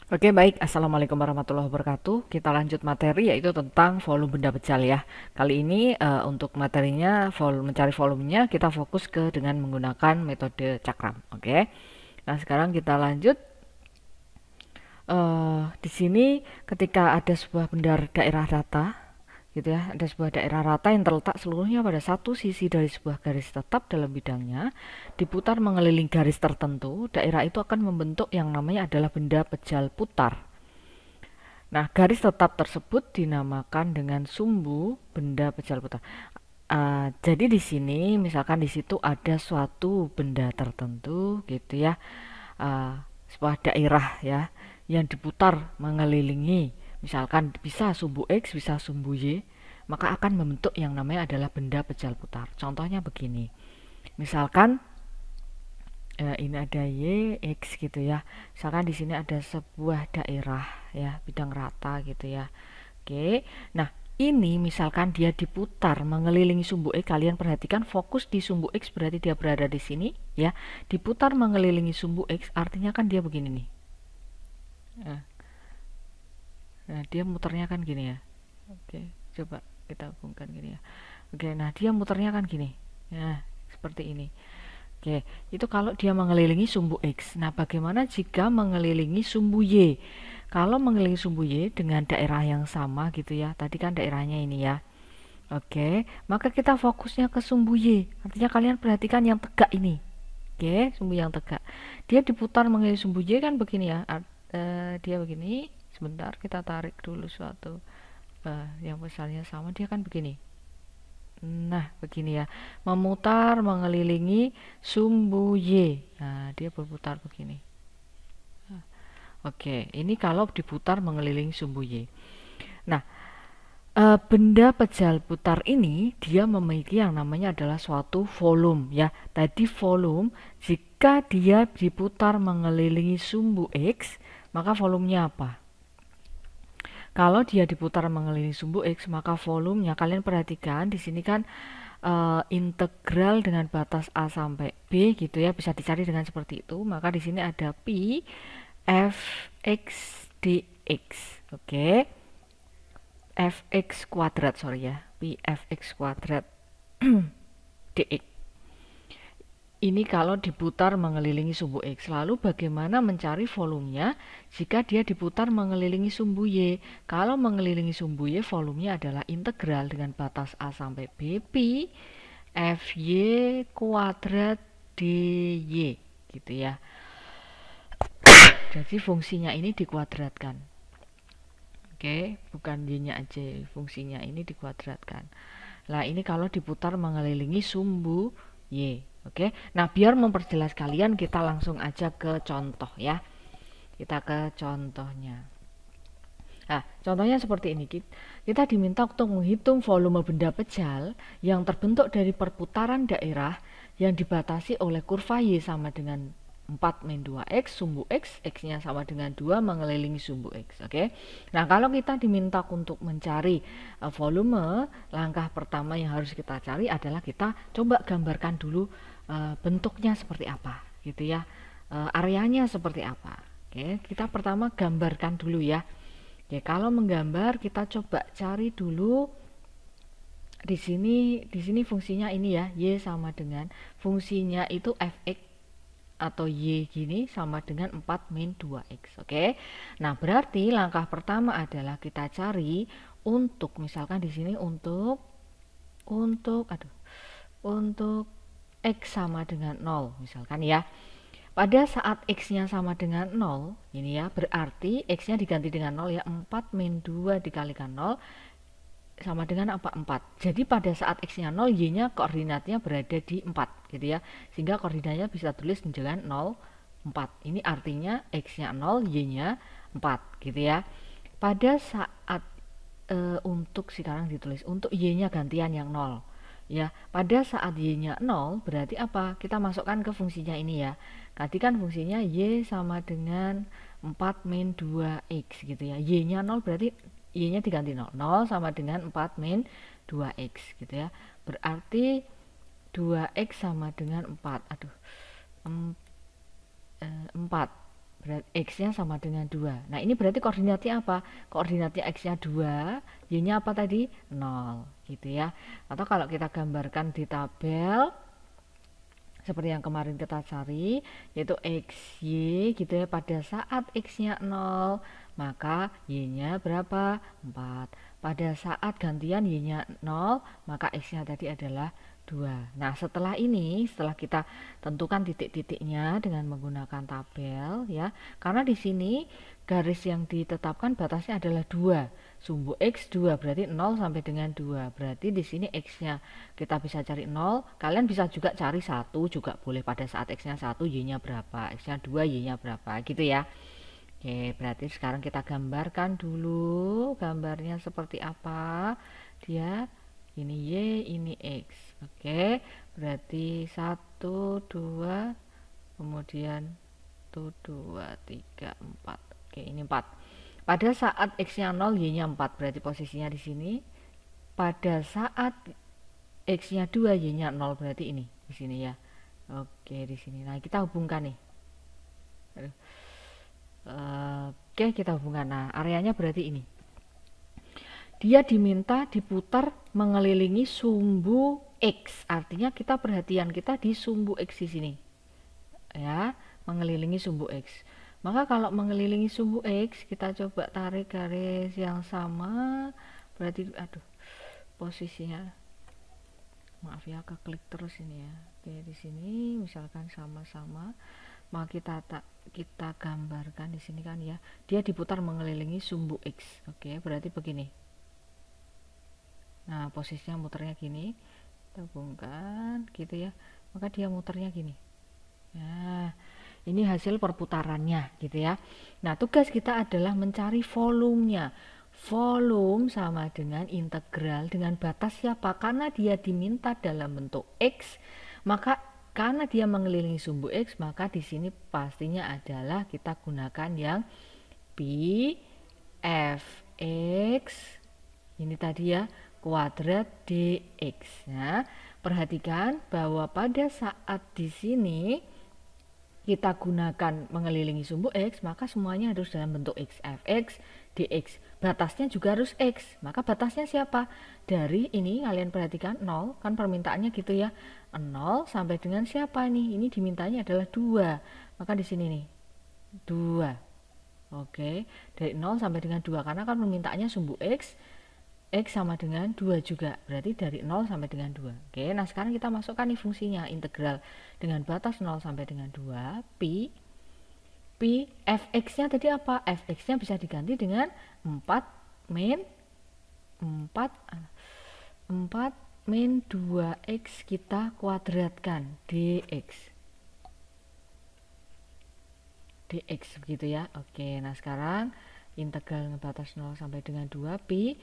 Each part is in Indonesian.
Oke, baik. Assalamualaikum warahmatullahi wabarakatuh. Kita lanjut materi yaitu tentang volume benda pejal ya. Kali ini untuk materinya mencari volumenya kita fokus ke dengan menggunakan metode cakram. Oke. Nah, sekarang kita lanjut. Di sini ketika ada sebuah benda daerah rata, gitu ya, ada sebuah daerah rata yang terletak seluruhnya pada satu sisi dari sebuah garis tetap dalam bidangnya, diputar mengelilingi garis tertentu, daerah itu akan membentuk yang namanya adalah benda pejal putar. Nah, garis tetap tersebut dinamakan dengan sumbu benda pejal putar. Jadi di sini, misalkan di situ ada suatu benda tertentu, gitu ya, uh, sebuah daerah ya, yang diputar mengelilingi, misalkan bisa sumbu X, bisa sumbu Y, maka akan membentuk yang namanya adalah benda pejal putar. Contohnya begini, misalkan ini ada Y, X gitu ya. Misalkan di sini ada sebuah daerah ya, bidang rata gitu ya. Oke. Nah, ini misalkan dia diputar mengelilingi sumbu X, kalian perhatikan fokus di sumbu X berarti dia berada di sini ya. Diputar mengelilingi sumbu X artinya kan dia begini nih. Nah, dia muternya kan gini ya. Oke, coba kita hubungkan gini ya. Oke, nah dia muternya kan gini. Nah, seperti ini. Oke, itu kalau dia mengelilingi sumbu X. Nah, bagaimana jika mengelilingi sumbu Y? Kalau mengelilingi sumbu Y dengan daerah yang sama gitu ya. Tadi kan daerahnya ini ya. Oke, maka kita fokusnya ke sumbu Y. Artinya kalian perhatikan yang tegak ini. Oke, sumbu yang tegak. Dia diputar mengelilingi sumbu Y kan begini ya. Dia begini. Sebentar, kita tarik dulu suatu yang misalnya sama. Dia kan begini. Nah, begini ya. Memutar mengelilingi sumbu Y. Nah, dia berputar begini. Oke, ini kalau diputar mengelilingi sumbu Y. Nah, benda pejal putar ini dia memiliki yang namanya adalah suatu volume ya. Tadi volume jika dia diputar mengelilingi sumbu X, maka volumenya apa? Kalau dia diputar mengelilingi sumbu X, maka volumenya kalian perhatikan di sini kan integral dengan batas A sampai B gitu ya, bisa dicari dengan seperti itu. Maka di sini ada pi fx dx. Oke. Fx kuadrat, sorry ya. Pi fx kuadrat dx. Ini kalau diputar mengelilingi sumbu X. Lalu bagaimana mencari volumenya jika dia diputar mengelilingi sumbu Y? Kalau mengelilingi sumbu Y, volumenya adalah integral dengan batas A sampai B pi Fy kuadrat dy gitu ya. Jadi fungsinya ini dikuadratkan. Oke, bukan y-nya aja, fungsinya ini dikuadratkan. Nah, ini kalau diputar mengelilingi sumbu Y. Oke, nah biar memperjelas kalian kita langsung aja ke contoh ya. Kita ke contohnya. Nah, contohnya seperti ini. Kita diminta untuk menghitung volume benda pejal yang terbentuk dari perputaran daerah yang dibatasi oleh kurva Y sama dengan 4 min 2X, sumbu X, X-nya sama dengan 2 mengelilingi sumbu X. Oke. Nah, kalau kita diminta untuk mencari volume, langkah pertama yang harus kita cari adalah kita coba gambarkan dulu bentuknya seperti apa, gitu ya. Areanya seperti apa. Oke, kita pertama gambarkan dulu ya. Oke, kalau menggambar kita coba cari dulu di sini fungsinya ini ya, Y sama dengan fungsinya itu fx atau Y gini sama dengan 4 min 2X. Oke. Nah, berarti langkah pertama adalah kita cari untuk misalkan di sini untuk X sama dengan 0 misalkan ya. Pada saat X-nya sama dengan 0, ini ya, berarti X-nya diganti dengan 0 ya, 4 min 2 dikalikan 0 sama dengan apa? 4. Jadi pada saat X-nya 0, Y-nya koordinatnya berada di 4 gitu ya. Sehingga koordinatnya bisa tulis dengan 0, 4. Ini artinya X-nya 0, Y-nya 4 gitu ya. Pada saat untuk sekarang ditulis untuk Y-nya gantian yang 0. Ya, pada saat Y-nya 0 berarti apa? Kita masukkan ke fungsinya ini ya. Tadi kan fungsinya Y sama dengan 4 min 2X gitu ya. Y-nya 0 berarti Y-nya diganti 0. 0 sama dengan 4 min 2X gitu ya. Berarti 2X sama dengan 4. 4. X-nya sama dengan 2. Nah, ini berarti koordinatnya apa? Koordinatnya X-nya 2, Y-nya apa tadi? 0, gitu ya. Atau kalau kita gambarkan di tabel, seperti yang kemarin kita cari, yaitu XY, gitu ya. Pada saat X-nya 0, maka Y-nya berapa? 4. Pada saat gantian Y-nya 0, maka X-nya tadi adalah 2. Nah, setelah ini, setelah kita tentukan titik-titiknya dengan menggunakan tabel ya. Karena di sini garis yang ditetapkan batasnya adalah 2. Sumbu X 2 berarti 0 sampai dengan 2. Berarti di sini X-nya kita bisa cari 0. Kalian bisa juga cari 1 juga boleh pada saat X-nya 1, Y-nya berapa? X-nya 2, Y-nya berapa? Gitu ya. Oke, berarti sekarang kita gambarkan dulu gambarnya seperti apa. Dia ini Y, ini X. Oke, berarti 1, 2, kemudian 1, 2, 3, 4. Oke, ini 4. Pada saat X-nya 0, Y-nya 4. Berarti posisinya di sini. Pada saat X-nya 2, Y-nya 0. Berarti ini, di sini ya. Oke, di sini. Nah, kita hubungkan nih. Oke, kita hubungkan. Nah, areanya berarti ini. Dia diminta diputar mengelilingi sumbu X. Artinya kita perhatian kita di sumbu X di sini. Ya, mengelilingi sumbu X. Maka kalau mengelilingi sumbu X, kita coba tarik garis yang sama. Berarti posisinya. Maaf ya, keklik terus ini ya. Oke, di sini misalkan sama-sama. Maka kita gambarkan di sini kan ya. Dia diputar mengelilingi sumbu X. Oke, berarti begini. Nah, posisinya muternya gini, kita hubungkan gitu ya, maka dia muternya gini. Nah, ini hasil perputarannya gitu ya. Nah, tugas kita adalah mencari volumenya. Volume sama dengan integral dengan batas siapa? Karena dia diminta dalam bentuk X, maka karena dia mengelilingi sumbu X, maka di sini pastinya adalah kita gunakan yang Pi Fx ini tadi ya, kuadrat dx. Nah, perhatikan bahwa pada saat di sini kita gunakan mengelilingi sumbu X, maka semuanya harus dalam bentuk X. Fx dx. Batasnya juga harus X. Maka batasnya siapa? Dari ini kalian perhatikan 0, kan permintaannya gitu ya. 0 sampai dengan siapa nih? Ini dimintanya adalah 2. Maka di sini nih, 2. Oke, dari 0 sampai dengan 2. Karena kan permintaannya sumbu X. X sama dengan 2 juga, berarti dari 0 sampai dengan 2. Oke, nah sekarang kita masukkan nih fungsinya, integral dengan batas 0 sampai dengan 2, pi fx-nya tadi apa? Fx-nya bisa diganti dengan 4 min 2x kita kuadratkan dx begitu ya. Oke, nah sekarang integral dengan batas 0 sampai dengan 2 pi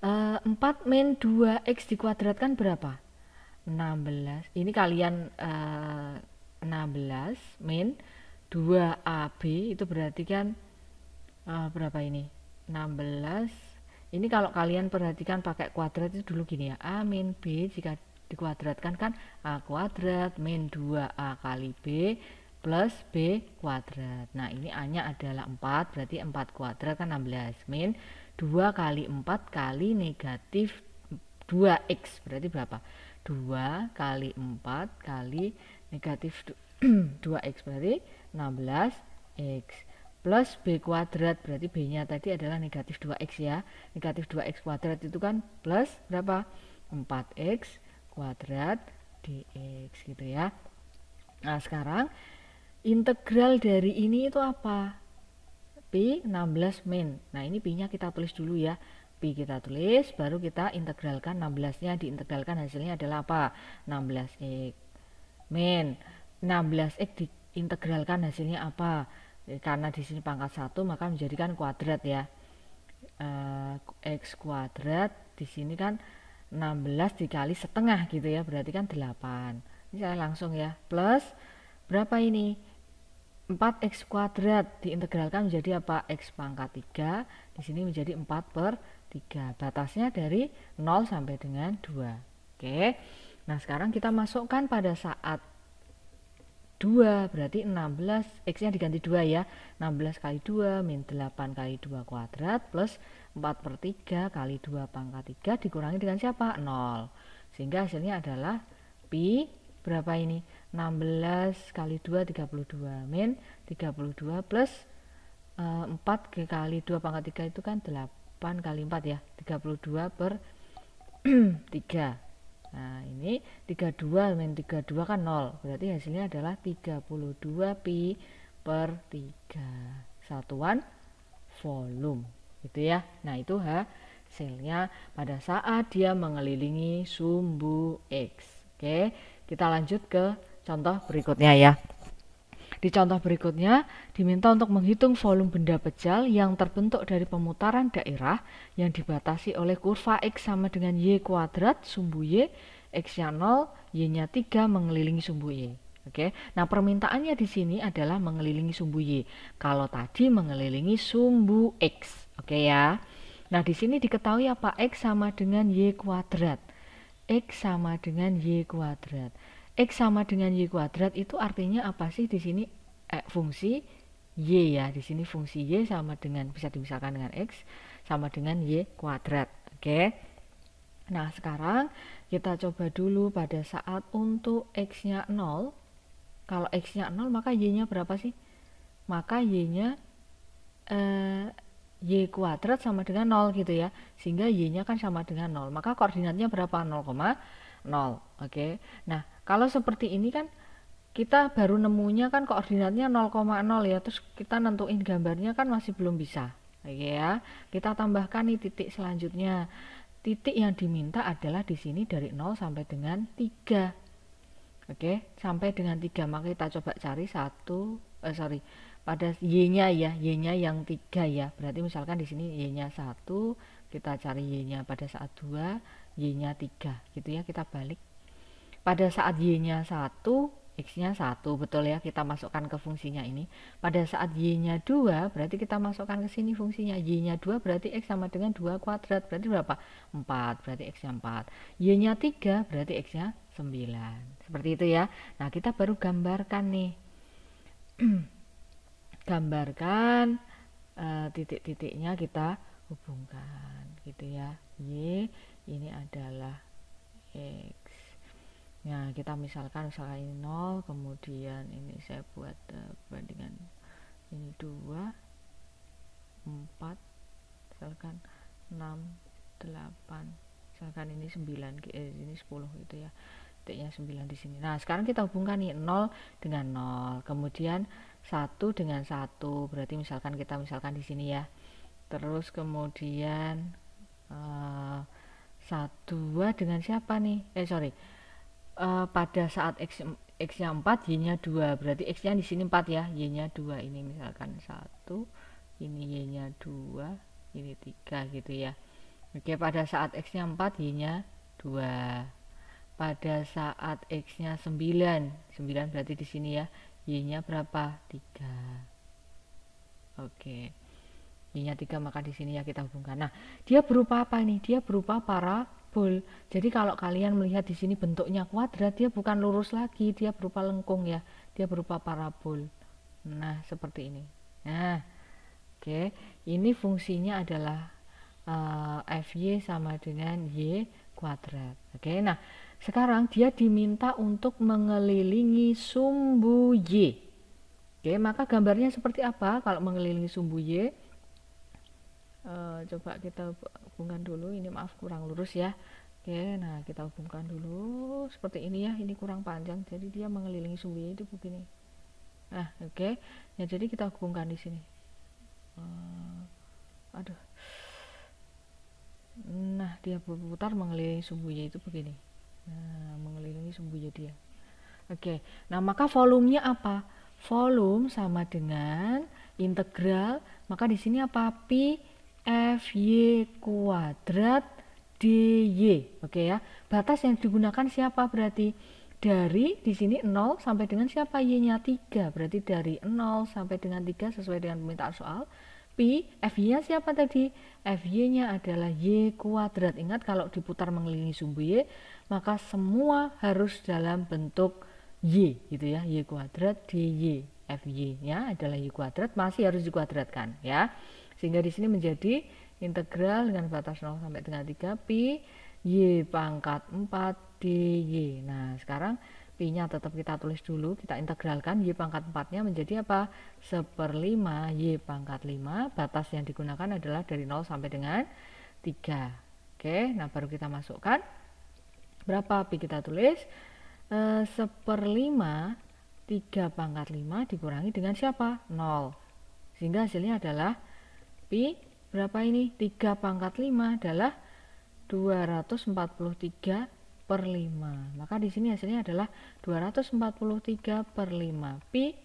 4 min 2x dikuadratkan berapa? 16. Ini kalian 16 min 2ab itu berarti kan berapa ini? 16. Ini kalau kalian perhatikan pakai kuadrat itu dulu gini ya. A min b jika dikuadratkan kan a kuadrat min 2a kali b plus b kuadrat. Nah, ini a-nya adalah 4, berarti 4 kuadrat kan 16 min 2 kali 4 kali negatif 2x, berarti berapa? 2 kali 4 kali negatif 2x, berarti 16x plus b kuadrat, berarti b nya tadi adalah negatif 2x ya. Negatif 2x kuadrat itu kan plus berapa? 4x kuadrat dx gitu ya. Nah, sekarang integral dari ini itu apa? Pi 16 min. Nah, ini pi nya kita tulis dulu ya. Pi kita tulis, baru kita integralkan 16 nya, diintegralkan hasilnya adalah apa? 16x min 16x diintegralkan hasilnya apa? Karena di sini pangkat 1 maka menjadikan kuadrat ya. X kuadrat di sini kan 16 dikali setengah gitu ya, berarti kan 8. Ini saya langsung ya, plus berapa ini? 4x kuadrat diintegralkan menjadi apa? X pangkat 3. Di sini menjadi 4/3. Batasnya dari 0 sampai dengan 2. Oke. Nah, sekarang kita masukkan pada saat 2, berarti 16, X-nya diganti 2 ya. 16 kali 2 min 8 kali 2 kuadrat plus 4/3 kali 2 pangkat 3 dikurangi dengan siapa? 0. Sehingga hasilnya adalah pi berapa ini? 16 kali 2 32 min 32 plus 4 kali 2 pangkat 3 itu kan 8 kali 4 ya. 32/3. Nah, ini 32 min 32 kan 0. Berarti hasilnya adalah 32 pi per 3 satuan volume. Gitu ya. Nah, itu hasilnya pada saat dia mengelilingi sumbu X. Oke, kita lanjut ke contoh berikutnya ya. Di contoh berikutnya, diminta untuk menghitung volume benda pejal yang terbentuk dari pemutaran daerah yang dibatasi oleh kurva X sama dengan Y kuadrat, sumbu Y, X-nya 0, Y-nya 3 mengelilingi sumbu Y. Oke, nah permintaannya di sini adalah mengelilingi sumbu Y. Kalau tadi mengelilingi sumbu X. Oke ya. Nah, di sini diketahui apa? X sama dengan Y kuadrat. X sama dengan Y kuadrat. X sama dengan Y kuadrat itu artinya apa sih di sini? Fungsi Y ya. Di sini fungsi Y sama dengan, bisa dipisahkan dengan X sama dengan Y kuadrat. Oke. Nah, sekarang kita coba dulu pada saat untuk X-nya 0. Kalau X-nya 0 maka Y-nya berapa sih? Maka Y-nya Y kuadrat sama dengan 0 gitu ya. Sehingga Y-nya kan sama dengan 0. Maka koordinatnya berapa? 0,0. Oke. Nah, kalau seperti ini kan kita baru nemunya kan koordinatnya 0,0 ya. Terus kita nentuin gambarnya kan masih belum bisa. Oke ya. Kita tambahkan nih titik selanjutnya. Titik yang diminta adalah di sini dari 0 sampai dengan 3. Oke, sampai dengan 3. Maka kita coba cari pada Y-nya ya, Y-nya yang 3 ya. Berarti misalkan di sini Y-nya 1, kita cari Y-nya pada saat 2, Y-nya 3 gitu ya, kita balik. Pada saat Y-nya 1, X-nya 1, betul ya, kita masukkan ke fungsinya ini. Pada saat Y-nya 2, berarti kita masukkan ke sini fungsinya. Y-nya 2 berarti X sama dengan 2 kuadrat, berarti berapa? 4, berarti X-nya 4. Y-nya 3, berarti X-nya 9. Seperti itu ya. Nah, kita baru gambarkan nih. Gambarkan titik-titiknya kita hubungkan gitu ya. Y ini adalah X. Nah, kita misalkan ini 0, kemudian ini saya buat bandingan ini 2, 4, misalkan 6, 8, misalkan ini 9, ini 10 gitu ya. Titiknya 9 di sini. Nah, sekarang kita hubungkan nih 0 dengan 0, kemudian 1 dengan 1, berarti misalkan kita di sini ya. Terus kemudian 2 dengan siapa nih? Pada saat X-nya 4, Y-nya 2, berarti X-nya di sini 4 ya, Y-nya 2, ini misalkan 1, ini Y-nya 2, ini 3 gitu ya. Oke, pada saat X-nya 4, Y-nya 2. Pada saat X-nya 9 berarti di sini ya, Y-nya berapa? 3. Oke. Y-nya 3, maka di sini ya kita hubungkan. Nah, dia berupa apa nih? Dia berupa parabol. Jadi kalau kalian melihat di sini bentuknya kuadrat, dia bukan lurus lagi, dia berupa lengkung ya. Dia berupa parabol. Nah, seperti ini. Nah, oke. Ini fungsinya adalah FY sama dengan Y kuadrat. Oke, nah sekarang dia diminta untuk mengelilingi sumbu Y. Oke, maka gambarnya seperti apa kalau mengelilingi sumbu Y? Coba kita hubungkan dulu, ini maaf kurang lurus ya. Oke, nah kita hubungkan dulu seperti ini ya, ini kurang panjang, jadi dia mengelilingi sumbu Y itu begini. Nah, oke, ya jadi kita hubungkan di sini. Nah, dia berputar mengelilingi sumbu Y itu begini. Nah, mengelilingi sumbu Y dia. Oke, nah maka volumenya apa? Volume sama dengan integral, maka di sini apa? Pi Fy kuadrat dy. Oke ya. Batas yang digunakan siapa berarti? Dari di sini 0 sampai dengan siapa? Y-nya 3. Berarti dari 0 sampai dengan 3 sesuai dengan permintaan soal. Pi Fy-nya siapa tadi? Fy-nya adalah Y kuadrat. Ingat kalau diputar mengelilingi sumbu Y, maka semua harus dalam bentuk Y gitu ya, Y kuadrat dy. Fy ya adalah Y kuadrat, masih harus dikuadratkan ya. Sehingga di sini menjadi integral dengan batas 0 sampai dengan 3 pi Y pangkat 4 dy. Nah sekarang pi nya tetap kita tulis dulu, kita integralkan. Y pangkat 4 nya menjadi apa? 1/5 Y pangkat 5. Batas yang digunakan adalah dari 0 sampai dengan 3. Oke, nah baru kita masukkan berapa pi, kita tulis 1/5 3 pangkat 5 dikurangi dengan siapa? 0. Sehingga hasilnya adalah pi berapa ini? 3 pangkat 5 adalah 243/5. Maka di sini hasilnya adalah 243/5 pi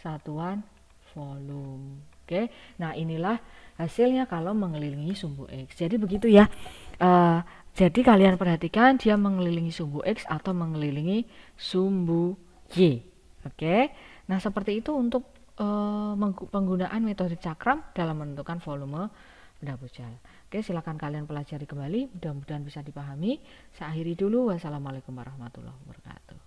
satuan volume. Oke, nah inilah hasilnya kalau mengelilingi sumbu X. Jadi begitu ya. Jadi kalian perhatikan dia mengelilingi sumbu X atau mengelilingi sumbu Y. Oke, nah seperti itu untuk penggunaan metode cakram dalam menentukan volume benda bujal. Oke, silakan kalian pelajari kembali, mudah-mudahan bisa dipahami. Saya akhiri dulu, wassalamualaikum warahmatullahi wabarakatuh.